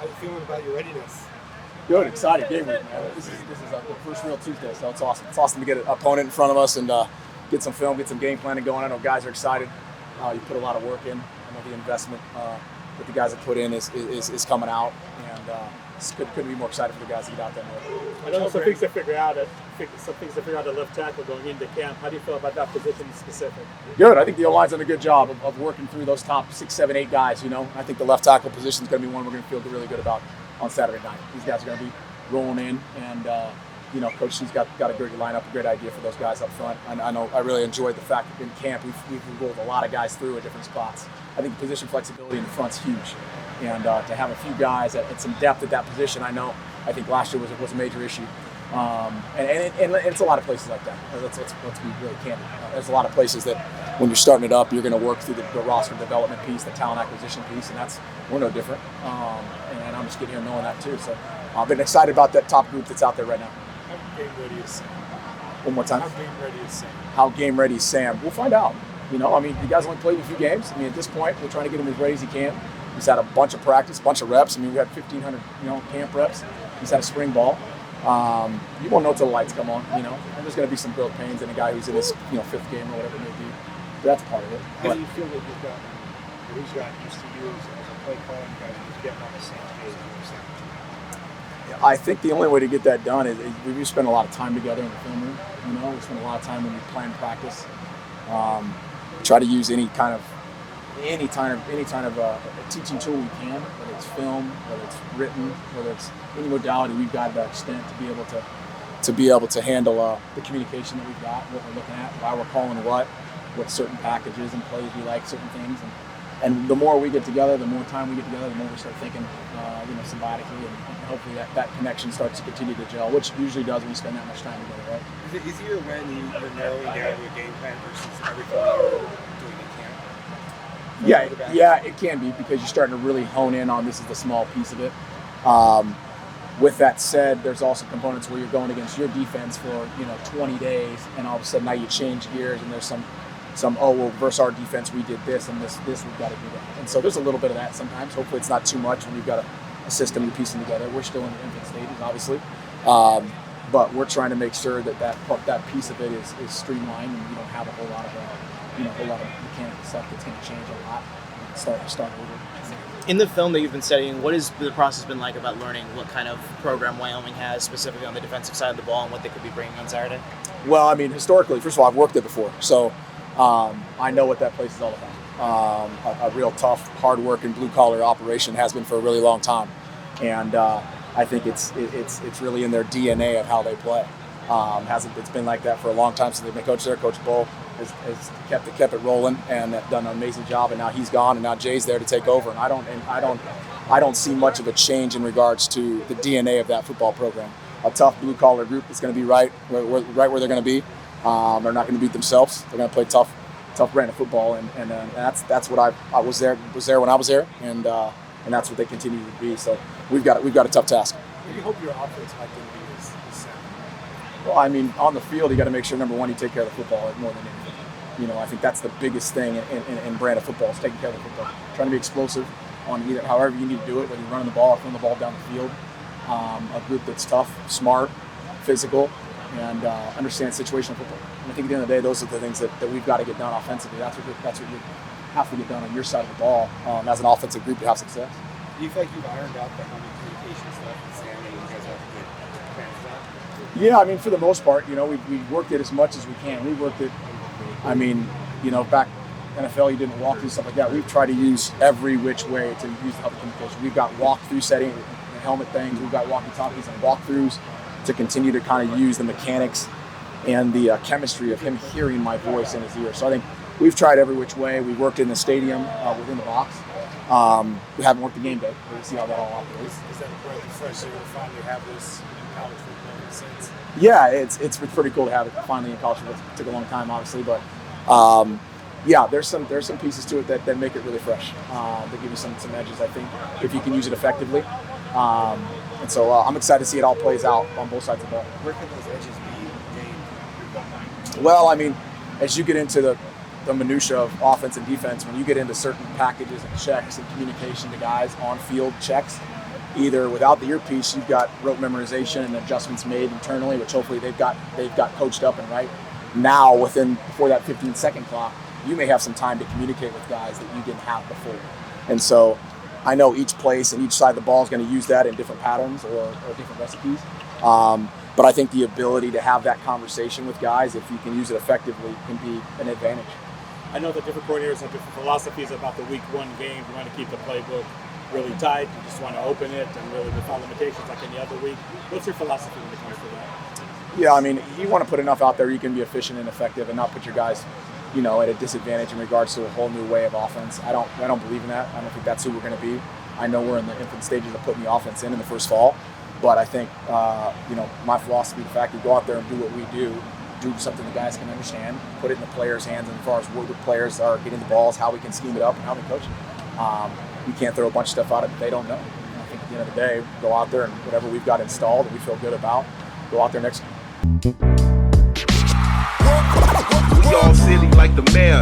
How you feeling about your readiness? Good, excited game week, man. This is the first real Tuesday, so it's awesome. It's awesome to get an opponent in front of us and get some film, get some game planning going. I know guys are excited. You put a lot of work in. I know the investment that the guys have put in is coming out, and couldn't be more excited for the guys to get out there. I know some things to figure out. At left tackle going into camp. How do you feel about that position specific? Good. I think the O-line's done a good job of working through those top 6, 7, 8 guys. I think the left tackle position is going to be one we're going to feel really good about on Saturday night. These guys are going to be rolling in, and Coach C's got a great lineup, a great idea for those guys up front. And I really enjoyed the fact that in camp we've rolled a lot of guys through at different spots. I think the position flexibility in the front's huge, and to have a few guys at some depth at that position, I think last year was a major issue. And it's a lot of places like that. Let's be really candid. There's a lot of places that when you're starting it up, you're going to work through the roster development piece, the talent acquisition piece, and we're no different. And I'm just getting here knowing that too. So I've been excited about that top group that's out there right now. How game ready is Sam? One more time. How game ready is Sam? How game ready is Sam? We'll find out. You guys only played a few games. At this point, we're trying to get him as ready as he can. He's had a bunch of practice, a bunch of reps. We had 1,500, camp reps. He's had a spring ball. You won't know till the lights come on, and there's going to be some growth pains in a guy who's in his, 5th game or whatever it may be. But that's part of it. How do you feel that he's gotten used to you as a play caller, and guys are just getting on the same page? I think the only way to get that done is we spend a lot of time together in the film room. We spend a lot of time when we plan practice. Try to use any kind of teaching tool we can, whether it's film, whether it's written, whether it's any modality we've got to that extent to be able to handle the communication that we've got, what we're looking at, why we're calling what certain packages and plays we like, certain things, and the more we get together, the more time we get together, the more we start thinking, symbiotically, and hopefully that connection starts to continue to gel, which usually does when you spend that much time together, right? Is it easier when you're narrowing down your game plan versus everything you're doing in camp? Yeah, it can be because you're starting to really hone in on this is the small piece of it. With that said, there's also components where you're going against your defense for 20 days, and all of a sudden now you change gears, and there's some versus our defense we did this, and this we've got to do that. And so there's a little bit of that sometimes. Hopefully it's not too much when you've got a system you're piecing together. We're still in the infant stages, obviously, but we're trying to make sure that piece of it is streamlined, and you don't have a whole lot of mechanical stuff that's going to change a lot. Start over. In the film that you've been studying, what has the process been like about learning what kind of program Wyoming has specifically on the defensive side of the ball and what they could be bringing on Saturday? Well, historically, first of all, I've worked there before, so I know what that place is all about. A real tough, hard-working, blue-collar operation has been for a really long time, and I think it's really in their DNA of how they play. It's been like that for a long time since they've been coached there. Coach Bull has kept it rolling and done an amazing job. And now he's gone, and now Jay's there to take over. And I don't see much of a change in regards to the DNA of that football program. A tough blue collar group that's going to be right where they're going to be. They're not going to beat themselves. They're going to play tough brand of football, and that's what I was there when I was there, and that's what they continue to be. So we've got a tough task. What do you hope your offense might be is sound? Well, on the field, you got to make sure, number one, you take care of the football more than anything. I think that's the biggest thing in brand of football is taking care of the football. Trying to be explosive on either, however you need to do it, whether you're running the ball or throwing the ball down the field. A group that's tough, smart, physical, and understands situational football. And I think at the end of the day, those are the things that we've got to get done offensively. That's what you have to get done on your side of the ball as an offensive group to have success. Do you feel like you've ironed out the communication stuff and Sam, and you guys have a good plan for that? Yeah, for the most part, we've worked it as much as we can. We worked it, back NFL, you didn't walk through stuff like that. We've tried to use every which way to use the other communication. We've got walk-through setting, the helmet things. We've got walkie-talkies and walkthroughs to continue to kind of use the mechanics and the chemistry of him hearing my voice in his ear. So I think we've tried every which way. We worked in the stadium within the box. We haven't worked the game day. We'll see how that all operates. Is that a breath of fresh air to finally have this in college football in a sense? Yeah, it's pretty cool to have it finally in college football. It took a long time, obviously, but there's some pieces to it that make it really fresh. That give you some edges, I think, if you can use it effectively. And so I'm excited to see it all plays out on both sides of the ball. Where can those edges be gained? Well, as you get into the minutia of offense and defense, when you get into certain packages and checks and communication to guys on field checks, either without the earpiece, you've got rote memorization and adjustments made internally, which hopefully they've got coached up and right. Now, before that 15-second clock, you may have some time to communicate with guys that you didn't have before. And so I know each place and each side of the ball is going to use that in different patterns or different recipes. But I think the ability to have that conversation with guys, if you can use it effectively, can be an advantage. I know that different coordinators have different philosophies about the week one game. You want to keep the playbook really tight. You just want to open it and really without limitations like any other week. What's your philosophy when it comes to that? Yeah, I mean, you want to put enough out there you can be efficient and effective and not put your guys, at a disadvantage in regards to a whole new way of offense. I don't believe in that. I don't think that's who we're going to be. I know we're in the infant stages of putting the offense in the first fall, but I think, my philosophy, the fact we go out there and do what we do something the guys can understand, put it in the players' hands, and as far as where the players are getting the balls, how we can scheme it up, and how we coach it. We can't throw a bunch of stuff out that they don't know. I think at the end of the day, go out there and whatever we've got installed that we feel good about, go out there next. We all silly like the mayor.